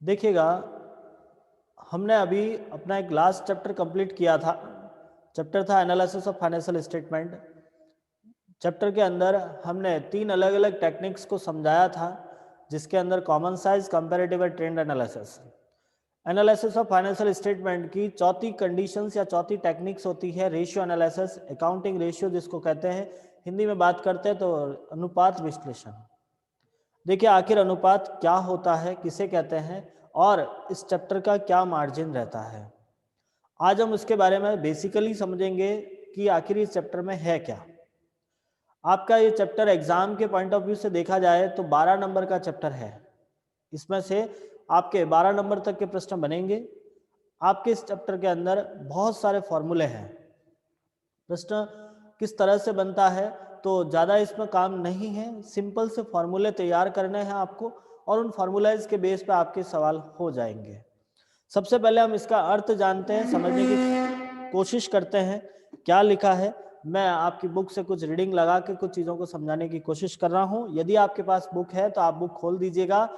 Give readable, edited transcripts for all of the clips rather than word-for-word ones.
देखिएगा, हमने अभी अपना एक लास्ट चैप्टर कंप्लीट किया था। चैप्टर था analysis of financial statement. Chapter के अंदर हमने 3 अलग अलग टेक्निक्स को समझाया था, जिसके अंदर कॉमन साइज, कंपैरेटिव और trend analysis. Analysis of financial statement की चौथी कंडीशंस या चौथी टेक्निक्स होती है रेशियो एनालिसिस, अकाउंटिंग रेशियो जिसको कहते हैं, हिंदी में बात करते हैं तो अनुपात विश्लेषण। देखिए, आखिर अनुपात क्या होता है, किसे कहते हैं, और इस चैप्टर का क्या मार्जिन रहता है। आज हम उसके बारे में बेसिकली समझेंगे कि आखिर इस चैप्टर में है क्या। आपका ये चैप्टर एग्जाम के पॉइंट ऑफ व्यू से देखा जाए तो 12 नंबर का चैप्टर है। इसमें से आपके 12 नंबर तक के प्रश्न बनेंगे। आपके इस चैप्टर के अंदर बहुत सारे फॉर्मूले हैं। प्रश्न किस तरह से बनता है, तो ज़्यादा इसमें काम नहीं है, सिंपल से फॉर्मूले तैयार करने हैं आपको, और उन फॉर्मूलाइज के बेस पे आपके सवाल हो जाएंगे। सबसे पहले हम इसका अर्थ जानते हैं, समझने की कोशिश करते हैं क्या लिखा है। मैं आपकी बुक से कुछ रीडिंग लगा के कुछ चीज़ों को समझाने की कोशिश कर रहा हूँ। यदि आपके पास बुक है तो आप बुक खोल दीजिएगा।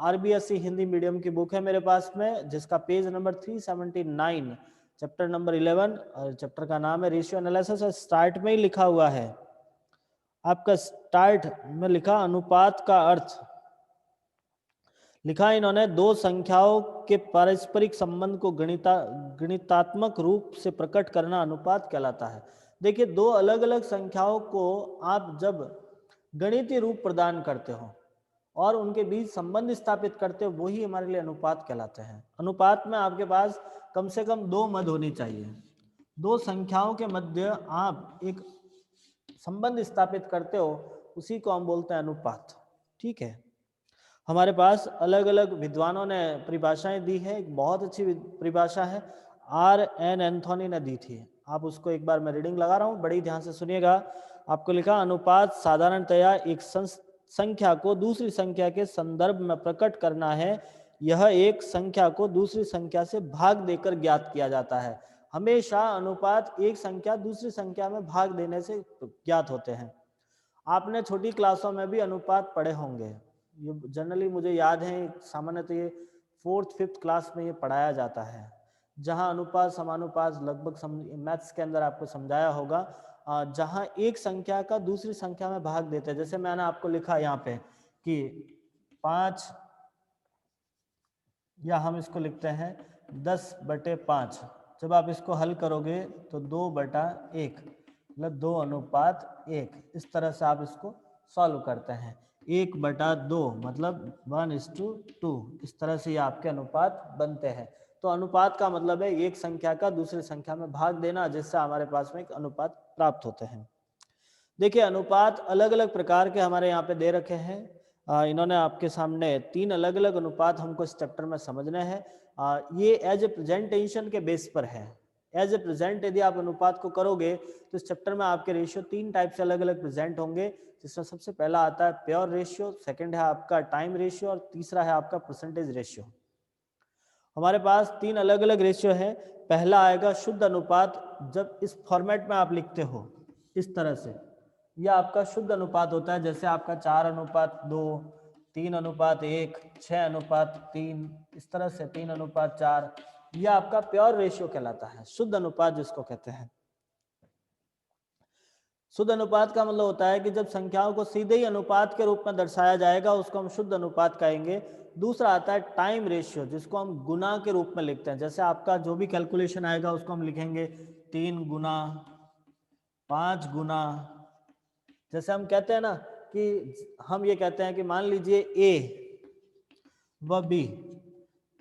RBSE हिंदी मीडियम की बुक है मेरे पास में, जिसका पेज नंबर 379, चैप्टर नंबर 11, और चैप्टर का नाम है रेशियो एनालिसिस। स्टार्ट में ही लिखा हुआ है, आपका स्टार्ट में लिखा अनुपात का अर्थ लिखा इन्होंने, दो संख्याओं के पारस्परिक संबंध को गणितात्मक रूप से प्रकट करना अनुपात कहलाता है। देखिए, दो अलग अलग संख्याओं को आप जब गणितीय रूप प्रदान करते हो और उनके बीच संबंध स्थापित करते हो, वही हमारे लिए अनुपात कहलाते हैं। अनुपात में आपके पास कम से कम 2 मद होनी चाहिए। दो संख्याओं के मध्य आप एक संबंध स्थापित करते हो, उसी को हम बोलते हैं अनुपात। ठीक है, हमारे पास अलग अलग विद्वानों ने परिभाषाएं दी है। एक बहुत अच्छी परिभाषा है, RN एंथोनी ने दी थी। आप उसको एक बार मैं रीडिंग लगा रहा हूँ, बड़ी ध्यान से सुनिएगा। आपको लिखा, अनुपात साधारणतया एक संख्या को दूसरी संख्या के संदर्भ में प्रकट करना है। यह एक संख्या को दूसरी संख्या से भाग देकर ज्ञात किया जाता है। हमेशा अनुपात एक संख्या दूसरी संख्या में भाग देने से ज्ञात होते हैं। आपने छोटी क्लासों में भी अनुपात पढ़े होंगे। ये जनरली मुझे याद है, सामान्यतः ये 4th 5th क्लास में ये पढ़ाया जाता है, जहां अनुपात समानुपात लगभग मैथ्स के अंदर आपको समझाया होगा। जहां एक संख्या का दूसरी संख्या में भाग देते हैं। जैसे मैंने आपको लिखा यहाँ पे कि 5, या हम इसको लिखते हैं 10/5। जब आप इसको हल करोगे तो 2/1, मतलब 2:1, इस तरह से आप इसको सॉल्व करते हैं। 1/2 मतलब 1:2, इस तरह से ये आपके अनुपात बनते हैं। तो अनुपात का मतलब है एक संख्या का दूसरी संख्या में भाग देना, जिससे हमारे पास में एक अनुपात प्राप्त होते हैं। देखिए, अनुपात अलग अलग प्रकार के हमारे यहाँ पे दे रखे हैं। इन्होंने आपके सामने 3 अलग अलग अनुपात हमको इस चैप्टर में समझने हैं। ये एज ए प्रेजेंटेशन के बेस पर है। एज ए प्रेजेंट यदि आप अनुपात को करोगे तो इस चैप्टर में आपके रेशियो 3 टाइप से अलग अलग प्रेजेंट होंगे, जिसमें सबसे पहला आता है प्योर रेशियो, सेकंड है आपका टाइम रेशियो, और तीसरा है आपका परसेंटेज रेशियो। हमारे पास 3 अलग अलग रेशियो है। पहला आएगा शुद्ध अनुपात। जब इस फॉर्मेट में आप लिखते हो इस तरह से, यह आपका शुद्ध अनुपात होता है। जैसे आपका 4:2, 3:1, 6:3, इस तरह से 3:4, यह आपका प्योर रेशियो कहलाता है, शुद्ध अनुपात जिसको कहते हैं। शुद्ध अनुपात का मतलब होता है कि जब संख्याओं को सीधे ही अनुपात के रूप में दर्शाया जाएगा, उसको हम शुद्ध अनुपात कहेंगे। दूसरा आता है टाइम रेशियो, जिसको हम गुना के रूप में लिखते हैं। जैसे आपका जो भी कैलकुलेशन आएगा उसको हम लिखेंगे 3 गुना, 5 गुना। जैसे हम कहते हैं ना कि हम ये कहते हैं कि मान लीजिए ए व बी,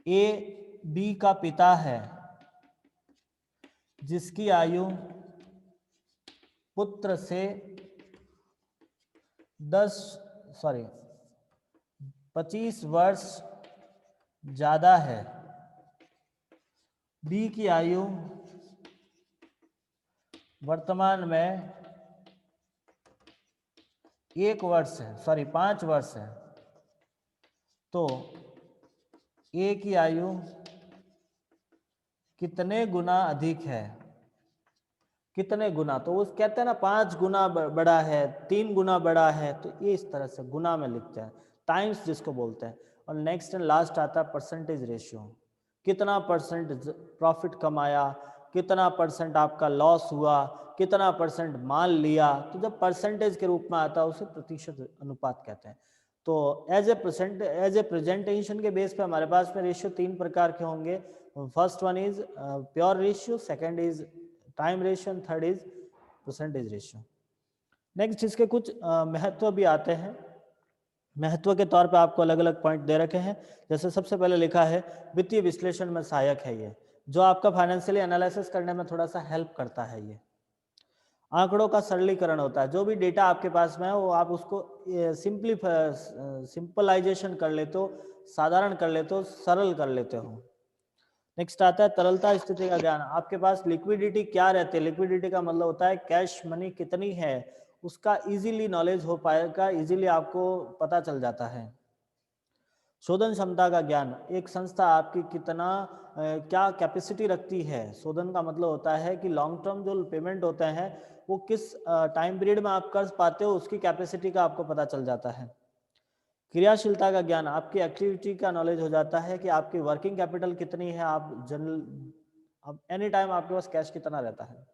ए बी का पिता है, जिसकी आयु पुत्र से 25 वर्ष ज्यादा है। बी की आयु वर्तमान में 5 वर्ष है। तो ए की आयु कितने गुना अधिक है? कितने गुना, तो वो कहते हैं ना 5 गुना बड़ा है, 3 गुना बड़ा है, तो ये इस तरह से गुना में लिखते हैं, टाइम्स जिसको बोलते हैं। और नेक्स्ट एंड लास्ट आता है परसेंटेज रेशियो, कितना परसेंट प्रॉफिट कमाया, कितना परसेंट आपका लॉस हुआ, कितना परसेंट माल लिया। तो जब परसेंटेज के रूप में आता है उसे प्रतिशत अनुपात कहते हैं। तो एज ए प्रेजेंटेशन के बेस पे हमारे पास में रेशियो 3 प्रकार के होंगे। First one is pure ratio, second is time ratio, third is percentage ratio. Next इसके कुछ महत्व भी आते हैं। महत्व के तौर पे आपको अलग अलग पॉइंट दे रखे हैं। जैसे सबसे पहले लिखा है वित्तीय विश्लेषण में सहायक है, ये जो आपका फाइनेंशियली एनालिसिस करने में थोड़ा सा हेल्प करता है। ये आंकड़ों का सरलीकरण होता है, जो भी डेटा आपके पास में है वो आप उसको सिंपलाइजेशन कर लेते हो, साधारण कर लेते हो, सरल कर लेते हो। नेक्स्ट आता है तरलता स्थिति का ज्ञान। आपके पास लिक्विडिटी क्या रहती है, लिक्विडिटी का मतलब होता है कैश मनी कितनी है, उसका इजीली नॉलेज हो पाएगा, इजीली आपको पता चल जाता है। शोधन क्षमता का ज्ञान, एक संस्था आपकी कितना क्या कैपेसिटी रखती है। शोधन का मतलब होता है कि लॉन्ग टर्म जो पेमेंट होते हैं वो किस टाइम पीरियड में आप कर पाते हो, उसकी कैपेसिटी का आपको पता चल जाता है। क्रियाशीलता का ज्ञान, आपकी एक्टिविटी का नॉलेज हो जाता है कि आपकी वर्किंग कैपिटल कितनी है, आप अब एनी टाइम आपके पास कैश कितना रहता है।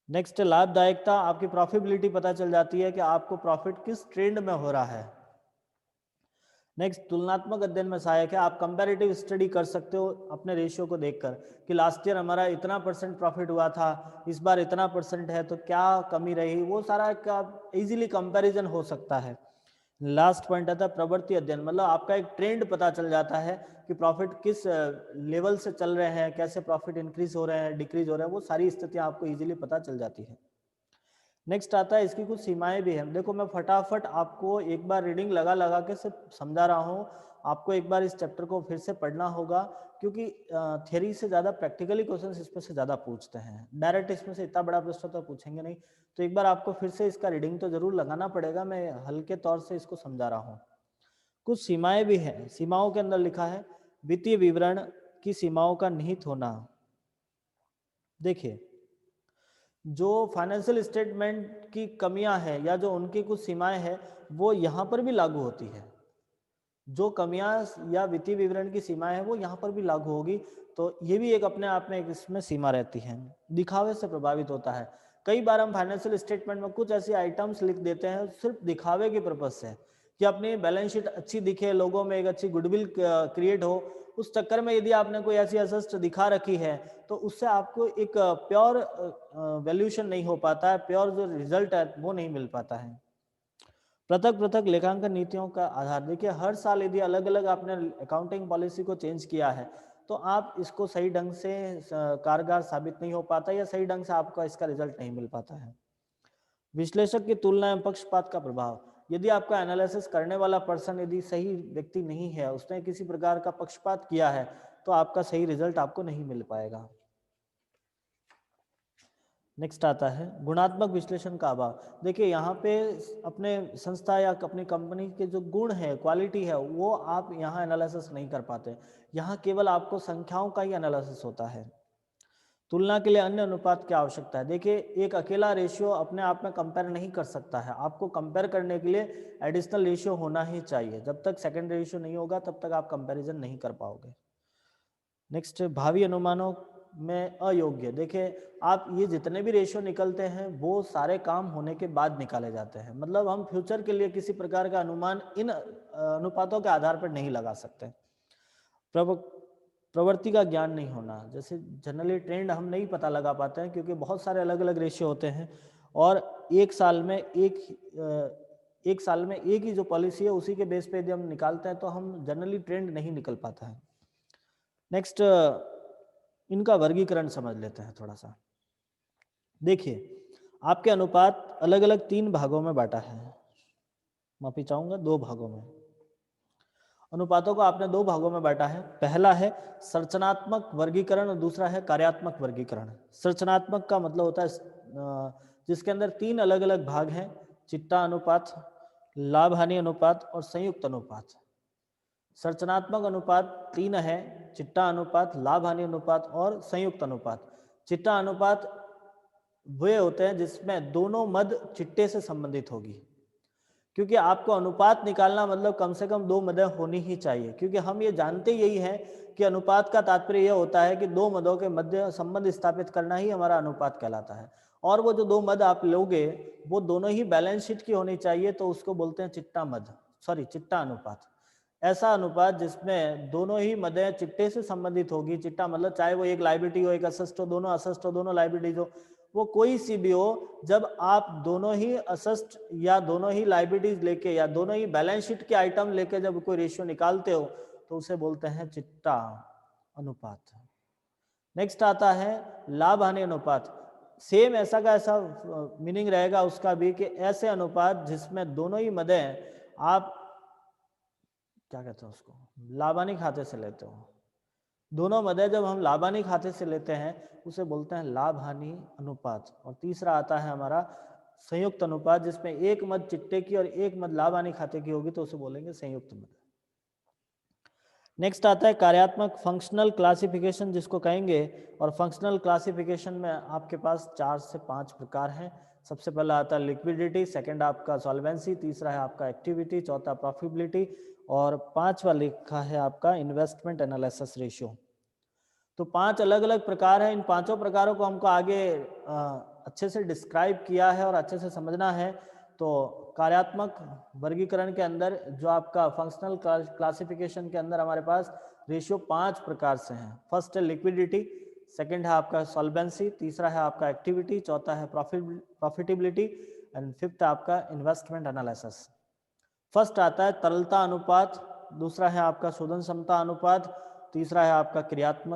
नेक्स्ट लाभदायकता, आपकी प्रॉफिटेबिलिटी पता चल जाती है कि आपको प्रॉफिट किस ट्रेंड में हो रहा है। नेक्स्ट तुलनात्मक अध्ययन में सहायक है, आप कंपैरेटिव स्टडी कर सकते हो अपने रेशियो को देखकर कि लास्ट ईयर हमारा इतना परसेंट प्रॉफिट हुआ था, इस बार इतना परसेंट है, तो क्या कमी रही, वो सारा का इजीली कंपैरिजन हो सकता है। लास्ट पॉइंट आता है प्रवृत्ति अध्ययन, मतलब आपका एक ट्रेंड पता चल जाता है कि प्रॉफिट किस लेवल से चल रहे हैं, कैसे प्रॉफिट इंक्रीज हो रहे हैं, डिक्रीज हो रहे हैं, वो सारी स्थितियां आपको इजीली पता चल जाती है। नेक्स्ट आता है इसकी कुछ सीमाएं भी हैं। देखो मैं फटाफट आपको एक बार रीडिंग लगा लगा के सिर्फ समझा रहा हूँ, आपको एक बार इस चैप्टर को फिर से पढ़ना होगा, क्योंकि थियरी से ज़्यादा प्रैक्टिकली क्वेश्चंस इसमें से ज़्यादा पूछते हैं, डायरेक्ट इसमें से इतना बड़ा प्रश्न तो पूछेंगे नहीं। तो एक बार आपको फिर से इसका रीडिंग तो जरूर लगाना पड़ेगा, मैं हल्के तौर से इसको समझा रहा हूँ। कुछ सीमाएं भी हैं, सीमाओं के अंदर लिखा है वित्तीय विवरण की सीमाओं का निहित होना। देखिए जो फाइनेंशियल स्टेटमेंट की कमियां हैं या जो उनकी कुछ सीमाएं हैं वो यहाँ पर भी लागू होती है। जो कमियां या वित्तीय विवरण की सीमाएं हैं वो यहाँ पर भी लागू होगी। तो ये भी एक अपने आप में एक इसमें सीमा रहती है। दिखावे से प्रभावित होता है। कई बार हम फाइनेंशियल स्टेटमेंट में कुछ ऐसे आइटम्स लिख देते हैं सिर्फ दिखावे के पर्पज से, कि अपनी बैलेंस शीट अच्छी दिखे, लोगों में एक अच्छी गुडविल क्रिएट हो। उस चक्कर में यदि आपने कोई ऐसी असेस्ट दिखा रखी है तो उससे आपको एक प्योर वैल्यूएशन नहीं हो पाता है, प्योर जो रिजल्ट है वो नहीं मिल पाता है। पृथक पृथक लेखांकन नीतियों का आधार, देखिए हर साल यदि अलग अलग आपने अकाउंटिंग पॉलिसी को चेंज किया है तो आप इसको सही ढंग से कारगर साबित नहीं हो पाता, या सही ढंग से आपका इसका रिजल्ट नहीं मिल पाता है। विश्लेषक की तुलना में पक्षपात का प्रभाव, यदि आपका एनालिसिस करने वाला पर्सन यदि सही व्यक्ति नहीं है, उसने किसी प्रकार का पक्षपात किया है, तो आपका सही रिजल्ट आपको नहीं मिल पाएगा। नेक्स्ट आता है गुणात्मक विश्लेषण का अभाव। देखिए यहाँ पे अपने संस्था या अपनी कंपनी के जो गुण है, क्वालिटी है, वो आप यहाँ एनालिसिस नहीं कर पाते। यहाँ केवल आपको संख्याओं का ही एनालिसिस होता है। तुलना के लिए अन्य अनुपात की आवश्यकता है। देखिए एक अकेला रेशियो अपने आप में कंपेयर नहीं कर सकता है, आपको कंपेयर करने के लिए एडिशनल रेशियो होना ही चाहिए। जब तक सेकेंड रेशियो नहीं होगा तब तक आप कंपैरिजन नहीं कर पाओगे। नेक्स्ट भावी अनुमानों में अयोग्य, देखिए आप ये जितने भी रेशियो निकलते हैं वो सारे काम होने के बाद निकाले जाते हैं, मतलब हम फ्यूचर के लिए किसी प्रकार का अनुमान इन अनुपातों के आधार पर नहीं लगा सकते। प्रवृत्ति का ज्ञान नहीं होना, जैसे जनरली ट्रेंड हम नहीं पता लगा पाते हैं क्योंकि बहुत सारे अलग अलग रेशियो होते हैं और एक साल में एक ही जो पॉलिसी है उसी के बेस पे यदि हम निकालते हैं तो हम जनरली ट्रेंड नहीं निकल पाता है। नेक्स्ट इनका वर्गीकरण समझ लेते हैं थोड़ा सा। देखिए आपके अनुपात अलग अलग 3 भागों में बांटा है, माफी चाहूंगा 2 भागों में। अनुपातों को आपने 2 भागों में बांटा है। पहला है संरचनात्मक वर्गीकरण और दूसरा है कार्यात्मक वर्गीकरण। संरचनात्मक का मतलब होता है जिसके अंदर 3 अलग अलग भाग हैं, चिट्टा अनुपात, लाभ हानि अनुपात और संयुक्त अनुपात। संरचनात्मक अनुपात 3 है, चिट्टा अनुपात, लाभ हानि अनुपात और संयुक्त अनुपात। चिट्टा अनुपात वे होते हैं जिसमें दोनों मद चिट्टे से संबंधित होगी। क्योंकि आपको अनुपात निकालना मतलब कम से कम 2 मदें होनी ही चाहिए, क्योंकि हम ये जानते यही हैं कि अनुपात का तात्पर्य यह होता है कि 2 मदों के मध्य संबंध स्थापित करना ही हमारा अनुपात कहलाता है। और वो जो 2 मद आप लोगे वो दोनों ही बैलेंस शीट की होनी चाहिए, तो उसको बोलते हैं चिट्टा मद, सॉरी चिट्टा अनुपात। ऐसा अनुपात जिसमें दोनों ही मदें चिट्टे से संबंधित होगी। चिट्टा मतलब चाहे वो एक लायबिलिटी हो, एक असेस्ट हो, दोनों असेस्ट हो, दोनों लायबिलिटीज हो, वो कोई सी भी हो, जब आप दोनों ही असेस्ट या दोनों ही लायबिलिटीज लेके या दोनों ही बैलेंस शीट के आइटम लेके जब कोई रेशियो निकालते हो तो उसे बोलते हैं चिट्टा अनुपात। नेक्स्ट आता है लाभ हानि अनुपात। सेम ऐसा का ऐसा मीनिंग रहेगा उसका भी, कि ऐसे अनुपात जिसमें दोनों ही मदें आप क्या कहते हैं उसको, लाभानी खाते से लेते हो। दोनों मदें जब हम लाभानी खाते से लेते हैं उसे बोलते हैं लाभ हानि अनुपात। और तीसरा आता है हमारा संयुक्त अनुपात, जिसमें एक मद चिट्टे की और एक मद लाभ हानि खाते की होगी तो उसे बोलेंगे संयुक्त मद। नेक्स्ट आता है कार्यात्मक फंक्शनल क्लासिफिकेशन जिसको कहेंगे। और फंक्शनल क्लासिफिकेशन में आपके पास 4 से 5 प्रकार हैं। सबसे पहला आता है लिक्विडिटी, सेकंड आपका सॉल्वेंसी, तीसरा है आपका एक्टिविटी, चौथा प्रॉफिटेबिलिटी और पांचवा लिखा है आपका इन्वेस्टमेंट एनालिसिस रेशियो। तो 5 अलग अलग प्रकार हैं। इन पांचों प्रकारों को हमको आगे अच्छे से डिस्क्राइब किया है और अच्छे से समझना है। तो कार्यात्मक वर्गीकरण के अंदर जो आपका फंक्शनल क्लासिफिकेशन के अंदर हमारे पास रेशियो 5 प्रकार से हैं। फर्स्ट है लिक्विडिटी, सेकंड है आपका सॉल्वेंसी, तीसरा है आपका एक्टिविटी, चौथा है प्रॉफिटेबिलिटी एंड फिफ्थ आपका इन्वेस्टमेंट एनालिसिस। फर्स्ट आता है तरलता अनुपात, दूसरा है आपका शोधन क्षमता अनुपात, तीसरा है आपका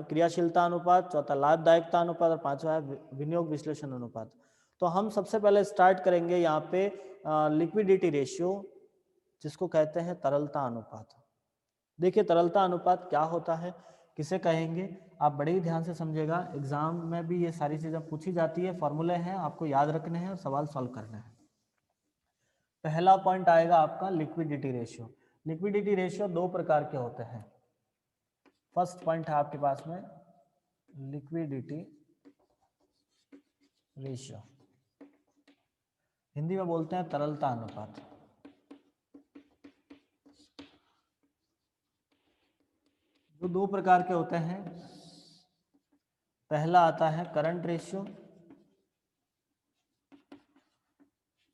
क्रियाशीलता अनुपात, चौथा लाभदायकता अनुपात और पांचवा है विनियोग विश्लेषण अनुपात। तो हम सबसे पहले स्टार्ट करेंगे यहाँ पे लिक्विडिटी रेशियो, जिसको कहते हैं तरलता अनुपात। देखिए तरलता अनुपात क्या होता है, किसे कहेंगे, आप बड़े ही ध्यान से समझिएगा। एग्जाम में भी ये सारी चीजें पूछी जाती है, फॉर्मूले हैं, आपको याद रखने हैं और सवाल सॉल्व करने हैं। पहला पॉइंट आएगा आपका लिक्विडिटी रेशियो। लिक्विडिटी रेशियो 2 प्रकार के होते हैं। फर्स्ट पॉइंट है आपके पास में लिक्विडिटी रेशियो, हिंदी में बोलते हैं तरलता अनुपात। जो 2 प्रकार के होते हैं, पहला आता है करंट रेशियो,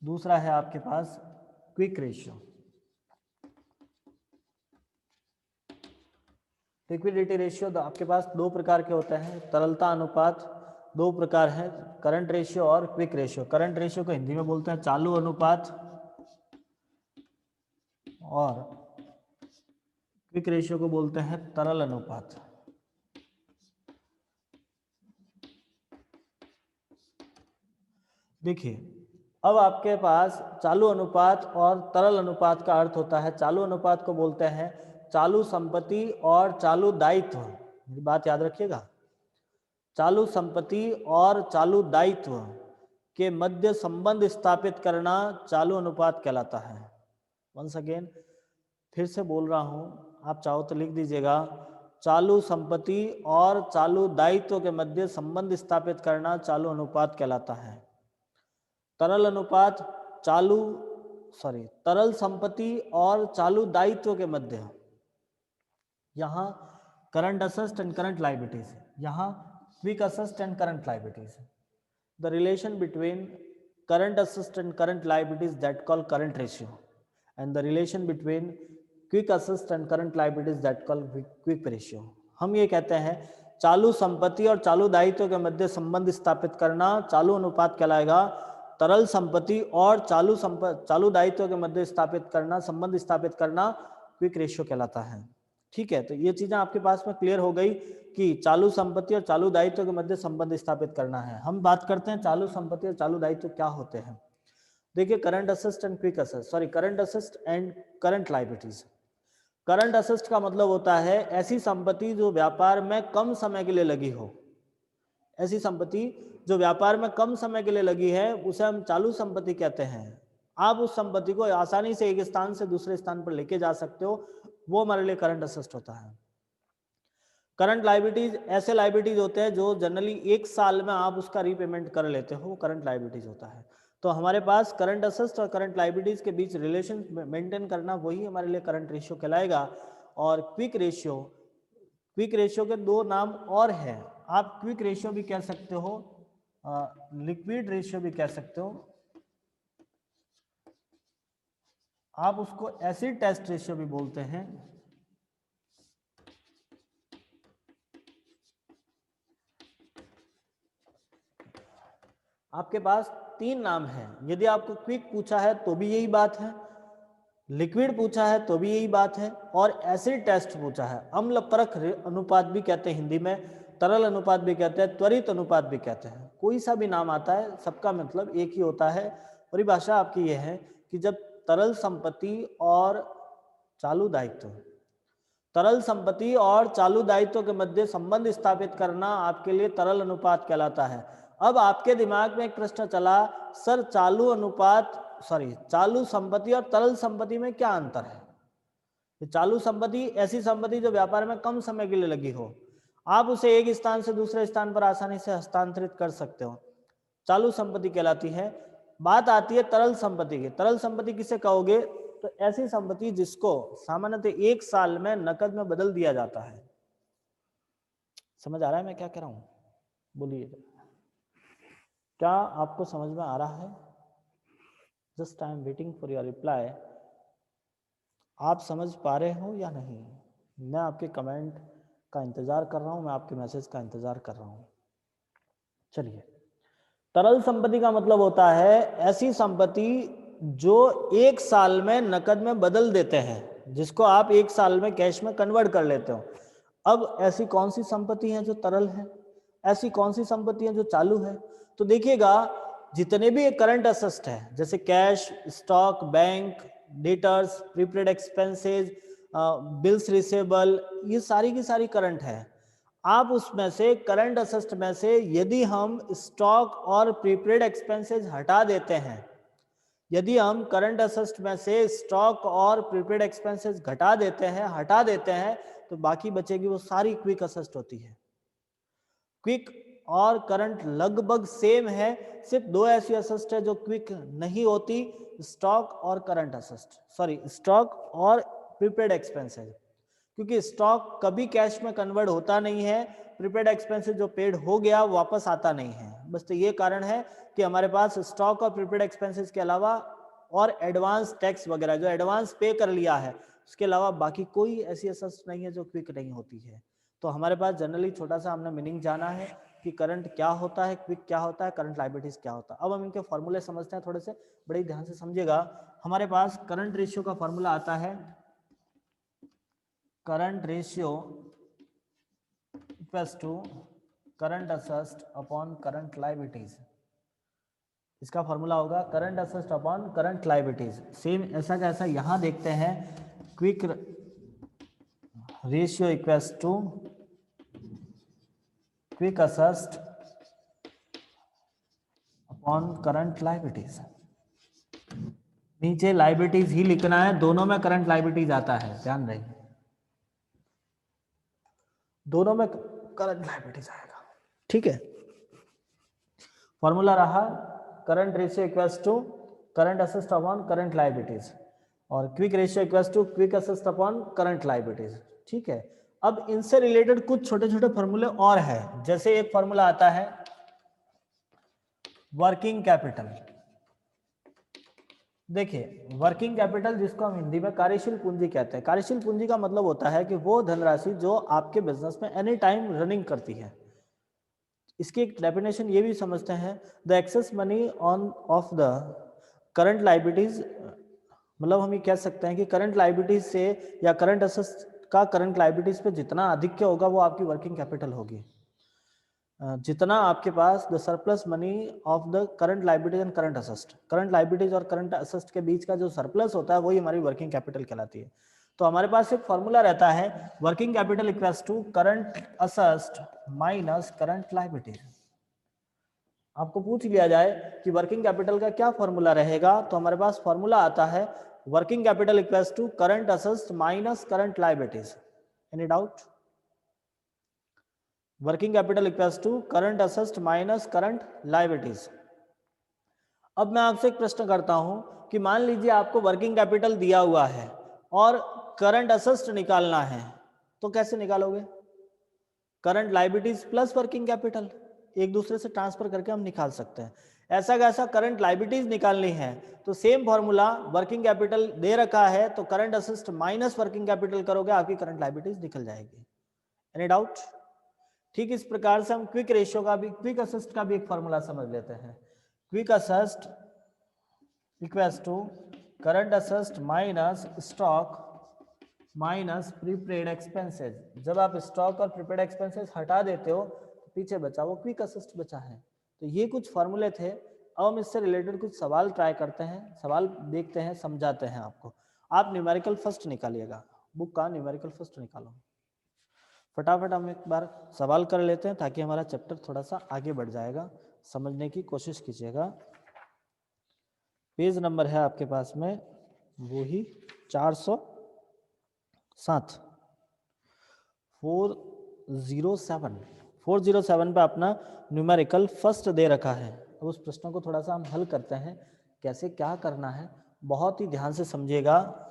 दूसरा है आपके पास क्विक रेशियो। लिक्विडिटी रेशियो आपके पास 2 प्रकार के होते हैं। तरलता अनुपात 2 प्रकार है, करंट रेशियो और क्विक रेशियो। करंट रेशियो को हिंदी में बोलते हैं चालू अनुपात और क्विक रेशियो को बोलते हैं तरल अनुपात। देखिए अब आपके पास चालू अनुपात और तरल अनुपात का अर्थ होता है, चालू अनुपात को बोलते हैं चालू संपत्ति और चालू दायित्व। मेरी बात याद रखिएगा, चालू संपत्ति और चालू दायित्व के मध्य संबंध स्थापित करना चालू अनुपात कहलाता है। वंस अगेन फिर से बोल रहा हूं, आप चाहो तो लिख दीजिएगा, चालू संपत्ति और चालू दायित्व के मध्य संबंध स्थापित करना चालू अनुपात कहलाता है। तरल अनुपात तरल संपत्ति और चालू दायित्व के मध्य, यहाँ current assets and current liabilities, यहाँ quick assets and current liabilities. The relation between current assets and current liabilities that call current ratio and the relation between quick assets and current liabilities that call quick ratio. हम ये कहते हैं चालू संपत्ति और चालू दायित्व के मध्य संबंध स्थापित करना चालू अनुपात कहलाएगा। तरल संपत्ति और चालू दायित्व के मध्य संबंध स्थापित करना क्विक रेशियो कहलाता है। ठीक है, तो ये चीजें आपके पास में क्लियर हो गई कि चालू संपत्ति और चालू दायित्व के मध्य संबंध स्थापित करना है। हम बात करते हैं चालू संपत्ति और चालू दायित्व क्या होते हैं। देखिए current assets and quick assets, current assets and current liabilities. Current assets का मतलब होता है ऐसी संपत्ति जो व्यापार में कम समय के लिए लगी हो। ऐसी संपत्ति जो व्यापार में कम समय के लिए लगी है उसे हम चालू संपत्ति कहते हैं। आप उस संपत्ति को आसानी से एक स्थान से दूसरे स्थान पर लेके जा सकते हो, वो हमारे लिए करंट असेट्स होता है। करंट लायबिलिटीज ऐसे लायबिलिटीज होते हैं जो जनरली 1 साल में आप उसका रीपेमेंट कर लेते हो, वो करंट लायबिलिटीज होता है। तो हमारे पास करंट असेट्स और करंट लायबिलिटीज के बीच रिलेशन मेंटेन करना वही हमारे लिए करंट रेशियो कहलाएगा। और क्विक रेशियो के दो नाम और हैं। आप क्विक रेशियो भी कह सकते हो, लिक्विड रेशियो भी कह सकते हो, आप उसको एसिड टेस्ट रेशियो भी बोलते हैं। आपके पास तीन नाम हैं। यदि आपको क्विक पूछा है तो भी यही बात है, लिक्विड पूछा है तो भी यही बात है, और एसिड टेस्ट पूछा है। अम्ल परख अनुपात भी कहते हैं हिंदी में, तरल अनुपात भी कहते हैं, त्वरित अनुपात भी कहते हैं। कोई सा भी नाम आता है सबका मतलब एक ही होता है। परिभाषा आपकी यह है कि जब तरल संपत्ति और चालू दायित्व, तरल संपत्ति और चालू दायित्व के मध्य संबंध स्थापित करना आपके लिए तरल अनुपात कहलाता है। अब आपके दिमाग में एक प्रश्न चला, सर चालू संपत्ति और तरल संपत्ति में क्या अंतर है? चालू संपत्ति ऐसी संपत्ति जो व्यापार में कम समय के लिए लगी हो, आप उसे एक स्थान से दूसरे स्थान पर आसानी से हस्तांतरित कर सकते हो, चालू संपत्ति कहलाती है। बात आती है तरल संपत्ति की। तरल संपत्ति किसे कहोगे? तो ऐसी संपत्ति जिसको सामान्यतः एक साल में नकद में बदल दिया जाता है। समझ आ रहा है मैं क्या कह रहा हूं? बोलिए, क्या आपको समझ में आ रहा है? Just I am waiting for your reply. आप समझ पा रहे हो या नहीं? मैं आपके कमेंट का इंतजार कर रहा हूं, मैं आपके मैसेज का इंतजार कर रहा हूं। चलिए, तरल संपत्ति का मतलब होता है ऐसी संपत्ति जो एक साल में नकद में बदल देते हैं, जिसको आप एक साल में कैश में कन्वर्ट कर लेते हो। अब ऐसी कौन सी संपत्ति है जो तरल है, ऐसी कौन सी संपत्ति है जो चालू है? तो देखिएगा, जितने भी करंट असेट्स है, जैसे cash, stock, bank, debtors, prepaid expenses, bills receivable, ये सारी की सारी करंट है। आप उसमें से करंट असेट्स में से यदि हम स्टॉक और प्रीपेड एक्सपेंसेस हटा देते हैं, यदि हम करंट असेट्स में से स्टॉक और प्रीपेड एक्सपेंसेस हटा देते हैं, तो बाकी बचेगी वो सारी क्विक असेट्स होती है। क्विक और करंट लगभग सेम है, सिर्फ दो ऐसी असेट्स है जो क्विक नहीं होती, स्टॉक और करंट असेट्स, स्टॉक और प्रीपेड एक्सपेंसेस। क्योंकि स्टॉक कभी कैश में कन्वर्ट होता नहीं है, प्रीपेड एक्सपेंसेस जो पेड हो गया वापस आता नहीं है। बस तो ये कारण है कि हमारे पास स्टॉक और प्रीपेड एक्सपेंसेस के अलावा और एडवांस टैक्स वगैरह जो एडवांस पे कर लिया है, उसके अलावा बाकी कोई ऐसी असेट्स नहीं है जो क्विक नहीं होती है। तो हमारे पास जनरली छोटा सा हमने मीनिंग जाना है कि करंट क्या होता है, क्विक क्या होता है, करंट लायबिलिटीज क्या होता है। अब हम इनके फॉर्मूले समझते हैं, थोड़े से बड़े ध्यान से समझिएगा। हमारे पास करंट रेशियो का फॉर्मूला आता है, current ratio equals to current assets upon current liabilities. इसका फॉर्मूला होगा current assets upon current liabilities. Same ऐसा कैसा यहां देखते हैं, quick ratio equals to quick assets upon current liabilities. नीचे लायबिलिटीज ही लिखना है, दोनों में करंट लायबिलिटीज आता है, ध्यान रहे, दोनों में करंट लायबिलिटीज आएगा। ठीक है, फॉर्मूला रहा current ratio equals to current assets upon current liabilities, और quick ratio equals to quick assets upon current liabilities. ठीक है, अब इनसे रिलेटेड कुछ छोटे छोटे फॉर्मूले और है। जैसे एक फॉर्मूला आता है वर्किंग कैपिटल। देखिए, वर्किंग कैपिटल जिसको हम हिंदी में कार्यशील पूंजी कहते हैं। कार्यशील पूंजी का मतलब होता है कि वो धनराशि जो आपके बिजनेस में एनी टाइम रनिंग करती है। इसकी एक डेफिनेशन ये भी समझते हैं, the excess money on off the current liabilities. मतलब हम ये कह सकते हैं कि करंट लायबिलिटीज से या करंट असेट्स का करंट लायबिलिटीज पे जितना अधिक होगा वो आपकी वर्किंग कैपिटल होगी। जितना आपके पास the surplus money of the current liabilities and current assets, current liabilities और करंट असेट्स के बीच का जो सरप्लस होता है वही हमारी वर्किंग कैपिटल कहलाती है। तो हमारे पास एक फॉर्मूला रहता है working capital equals to current assets minus current liabilities. आपको पूछ लिया जाए कि वर्किंग कैपिटल का क्या फॉर्मूला रहेगा, तो हमारे पास फॉर्मूला आता है working capital equals to current assets minus current liabilities. Any doubt? Working capital equals to current assets minus current liabilities. अब मैं आपसे एक प्रश्न करता हूं कि मान लीजिए आपको वर्किंग कैपिटल दिया हुआ है और करंट असेट्स निकालना है, तो कैसे निकालोगे? Current liabilities plus working capital एक दूसरे से ट्रांसफर करके हम निकाल सकते हैं। ऐसा कैसा करंट लायबिलिटीज निकालनी है तो सेम फॉर्मूला, वर्किंग कैपिटल दे रखा है तो current assets minus working capital करोगे, आपकी करंट लायबिलिटीज निकल जाएगी। Any doubt? ठीक इस प्रकार से हम क्विक रेशियो का भी, क्विक असेस्ट का भी एक फॉर्मूला समझ लेते हैं। Quick assets equals to current assets minus stock minus prepaid expenses. जब आप स्टॉक और प्रीपेड एक्सपेंसेस हटा देते हो तो पीछे बचा वो क्विक असेस्ट बचा है। तो ये कुछ फॉर्मूले थे। अब हम इससे रिलेटेड कुछ सवाल ट्राई करते हैं, सवाल देखते हैं, समझाते हैं आपको। आप न्यूमेरिकल फर्स्ट निकालिएगा, बुक का न्यूमेरिकल फर्स्ट निकालो। फटाफट हम एक बार सवाल कर लेते हैं ताकि हमारा चैप्टर थोड़ा सा आगे बढ़ जाएगा। समझने की कोशिश कीजिएगा। पेज नंबर है आपके पास में वो ही 407 407 पे अपना न्यूमेरिकल फर्स्ट दे रखा है। अब उस प्रश्न को थोड़ा सा हम हल करते हैं, कैसे क्या करना है बहुत ही ध्यान से समझिएगा।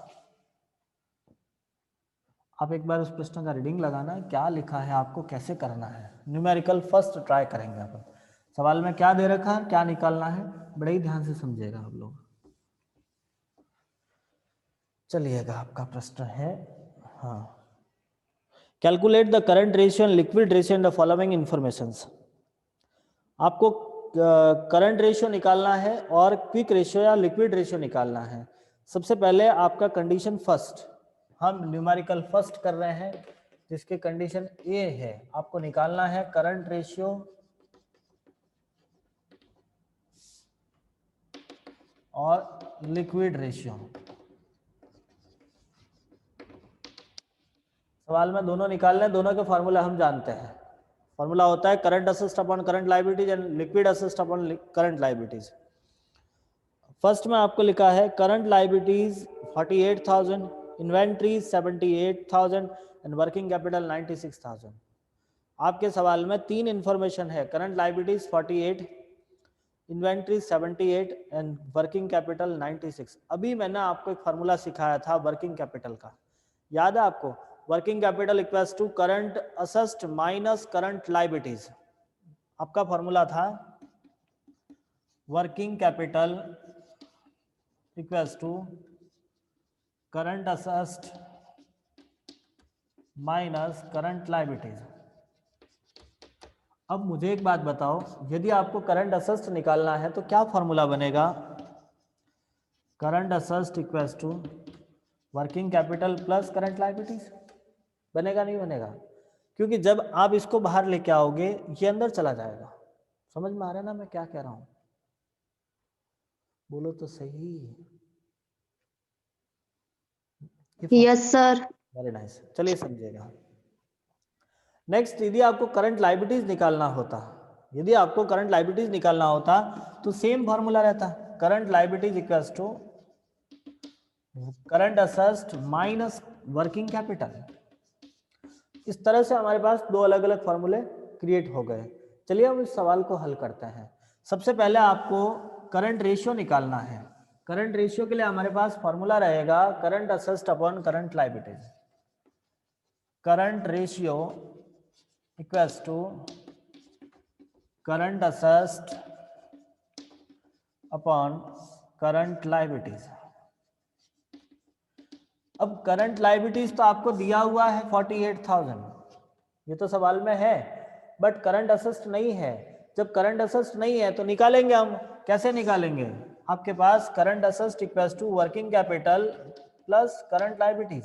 आप एक बार उस प्रश्न का रीडिंग लगाना, क्या लिखा है आपको कैसे करना है। न्यूमेरिकल फर्स्ट ट्राई करेंगे अपन। सवाल में क्या दे रखा है, क्या निकालना है, बड़े ही ध्यान से समझिएगा आप लोग। चलिएगा, आपका प्रश्न है, हाँ, calculate the current ratio and liquid ratio in the following informations. आपको करंट रेशियो निकालना है और क्विक रेशियो या लिक्विड रेशियो निकालना है। सबसे पहले आपका कंडीशन फर्स्ट, हम न्यूमेरिकल फर्स्ट कर रहे हैं जिसके कंडीशन ए है। आपको निकालना है करंट रेशियो और लिक्विड रेशियो। सवाल में दोनों निकालने, दोनों के फॉर्मूला हम जानते हैं। फॉर्मूला होता है current asset upon current liabilities and liquid asset upon current liabilities. First में आपको लिखा है current liabilities 48,000, inventories 78,000 and working capital 96,000। आपके सवाल में तीन इंफॉर्मेशन है, current liabilities 48, inventory 78 and working capital 96। अभी मैंने आपको एक फार्मूला सिखाया था वर्किंग कैपिटल का, याद है आपको? Working capital equals to current assets minus current liabilities. आपका फार्मूला था working capital equals to current assets minus current liabilities. अब मुझे एक बात बताओ, यदि आपको करंट असेट्स निकालना है तो क्या फॉर्मूला बनेगा? Current assets equals to working capital plus current liabilities. बनेगा नहीं बनेगा? क्योंकि जब आप इसको बाहर लेके आओगे ये अंदर चला जाएगा। समझ में आ रहा है ना मैं क्या कह रहा हूं? बोलो तो सही। Yes sir. वेरी नाइस, चलिए समझिएगा। नेक्स्ट, यदि आपको करंट लायबिलिटीज निकालना होता, यदि आपको करंट लायबिलिटीज निकालना होता तो सेम फॉर्मूला रहता, current liabilities equals to current assets minus working capital. इस तरह से हमारे पास दो अलग अलग फॉर्मूले क्रिएट हो गए। चलिए हम इस सवाल को हल करते हैं। सबसे पहले आपको करंट रेशियो निकालना है। करंट रेशियो के लिए हमारे पास फॉर्मूला रहेगा current assets upon current liabilities. Current ratio equals to current assets upon current liabilities. अब करंट लायबिलिटीज तो आपको दिया हुआ है 48,000, ये तो सवाल में है, बट करंट असेट्स नहीं है। जब करंट असेट्स नहीं है तो निकालेंगे हम, कैसे निकालेंगे? आपके पास current assets equals to working capital plus current liabilities.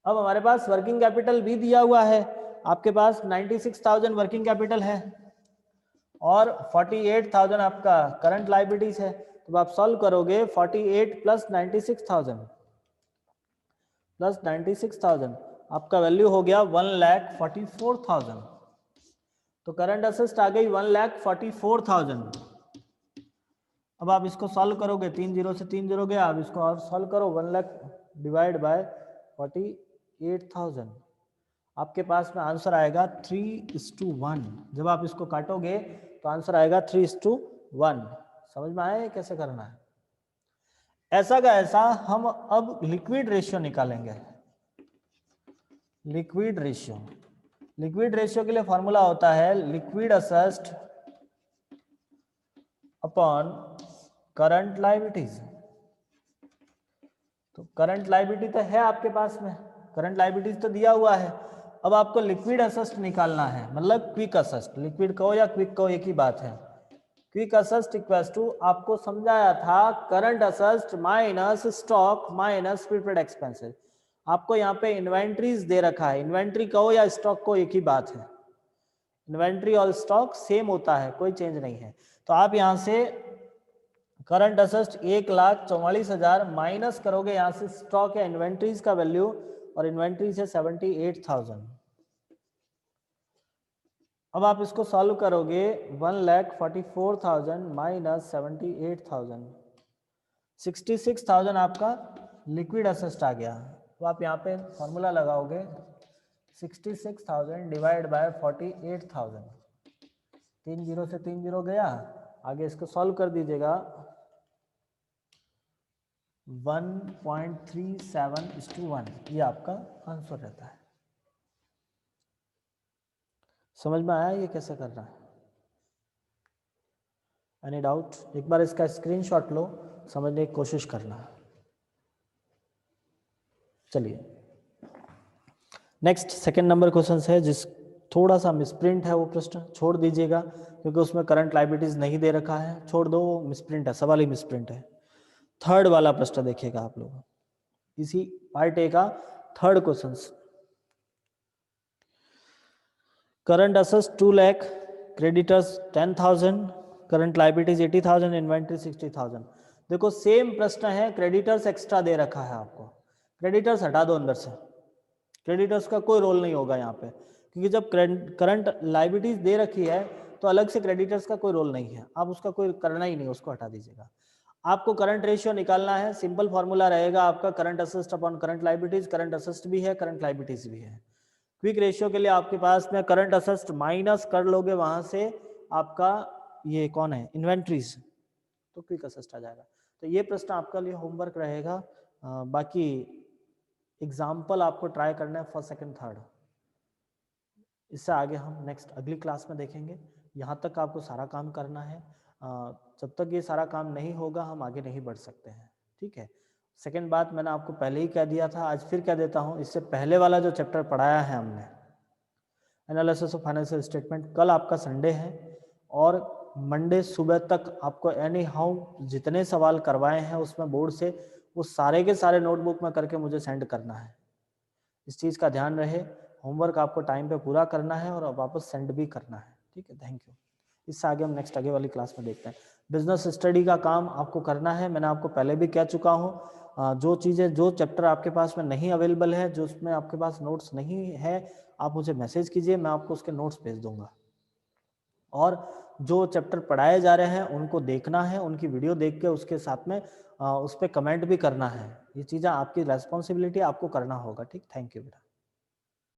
अब हमारे पास वर्किंग कैपिटल भी दिया हुआ है, आपके पास 96,000 वर्किंग कैपिटल है और 48,000 आपका करंट लायबिलिटीज है। तो आप सॉल्व करोगे 48 प्लस 96,000 प्लस 96,000, आपका वैल्यू हो गया 1,44,000। तो करंट असेट्स आ गई 1,44,000। अब आप इसको सॉल्व करोगे, 3 जीरो से 3 जीरो गया, अब इसको और सॉल्व करो, 1 लाख डिवाइड बाय 48,000, आपके पास में आंसर आएगा 3:1। जब आप इसको काटोगे तो आंसर आएगा 3:1। समझ में आया ये कैसे करना है? ऐसा का ऐसा हम अब लिक्विड रेशियो निकालेंगे। लिक्विड रेशियो, लिक्विड रेशियो के लिए फॉर्मूला होता है liquid assessed upon current liabilities. तो करंट लायबिलिटी तो है आपके पास में, करंट लायबिलिटीज तो दिया हुआ है। अब आपको लिक्विड असेस्ट निकालना है, मतलब क्विक असेस्ट, लिक्विड कहो या क्विक कहो एक ही बात है। क्विक असेस्ट इक्वल्स टू, आपको समझाया था current assets minus stock minus prepaid expenses. आपको यहाँ पे इन्वेंट्रीज दे रखा है, इन्वेंट्री कहो या स्टॉक को एक ही बात है, इन्वेंट्री और स्टॉक सेम होता है, कोई चेंज नहीं है। तो आप यहाँ से करंट असेस्ट 1,44,000 माइनस करोगे यहाँ से स्टॉक या इन्वेंट्रीज का वैल्यू, और इन्वेंट्रीज है 78,000। अब आप इसको सॉल्व करोगे 1,44,000 माइनस 78,000, 66,000 आपका लिक्विड असेस्ट आ गया। तो आप यहाँ पे फॉर्मूला लगाओगे 66,000 डिवाइड बाय 48,000, 3 जीरो से 3 जीरो गया, आगे इसको सॉल्व कर दीजिएगा 1.37:1, ये आपका आंसर रहता है। समझ में आया ये कैसे करना है? Any doubt? एक बार इसका स्क्रीनशॉट लो, समझने की कोशिश करना। चलिए नेक्स्ट सेकंड नंबर क्वेश्चन है, जिस थोड़ा सा मिसप्रिंट है वो प्रश्न छोड़ दीजिएगा, क्योंकि उसमें करंट लायबिलिटीज नहीं दे रखा है, छोड़ दो, वो मिसप्रिंट है, सवाल ही मिसप्रिंट है। थर्ड वाला प्रश्न देखिएगा आप लोग, इसी पार्ट ए का third question. Current assets 2 lakh, creditors 10,000, current liabilities 80,000, inventory 60,000। देखो सेम प्रश्न है, क्रेडिटर्स एक्स्ट्रा दे रखा है आपको, क्रेडिटर्स हटा दो अंदर से, क्रेडिटर्स का कोई रोल नहीं होगा यहाँ पे, क्योंकि जब करंट लायबिलिटीज दे रखी है तो अलग से क्रेडिटर्स का कोई रोल नहीं है, आप उसका कोई करना ही नहीं, उसको हटा दीजिएगा। आपको करंट रेशियो निकालना है, सिंपल फॉर्मूला रहेगा आपका current asset upon current liabilities, current asset भी है करंट लायबिलिटीज भी है। क्विक रेशियो के लिए आपके पास में करंट असेस्ट माइनस कर लोगे वहां से आपका ये कौन है इन्वेंट्रीज, तो क्विक असेस्ट आ जाएगा। तो ये प्रश्न आपका लिए होमवर्क रहेगा, बाकी एग्जाम्पल आपको ट्राई करना है फर्स्ट सेकंड थर्ड, इससे आगे हम नेक्स्ट अगली क्लास में देखेंगे। यहाँ तक आपको सारा काम करना है, जब तक ये सारा काम नहीं होगा हम आगे नहीं बढ़ सकते हैं, ठीक है। सेकेंड बात मैंने आपको पहले ही कह दिया था, आज फिर कह देता हूँ, इससे पहले वाला जो चैप्टर पढ़ाया है हमने एनालिसिस ऑफ फाइनेंशियल स्टेटमेंट, कल आपका संडे है और मंडे सुबह तक आपको एनी हाउ जितने सवाल करवाए हैं उसमें बोर्ड से, वो सारे के सारे नोटबुक में करके मुझे सेंड करना है। इस चीज़ का ध्यान रहे, होमवर्क आपको टाइम पे पूरा करना है और वापस सेंड भी करना है, ठीक है। Thank you. इससे आगे हम नेक्स्ट आगे वाली क्लास में देखते हैं। बिजनेस स्टडी का काम आपको करना है, मैंने आपको पहले भी कह चुका हूँ, जो चीज़ें जो चैप्टर आपके पास में नहीं अवेलेबल है, जो उसमें आपके पास नोट्स नहीं है, आप मुझे मैसेज कीजिए, मैं आपको उसके नोट्स भेज दूंगा। और जो चैप्टर पढ़ाए जा रहे हैं उनको देखना है, उनकी वीडियो देख के उसके साथ में उस पर कमेंट भी करना है। ये चीज़ें आपकी रेस्पॉन्सिबिलिटी, आपको करना होगा, ठीक। थैंक यू बेटा।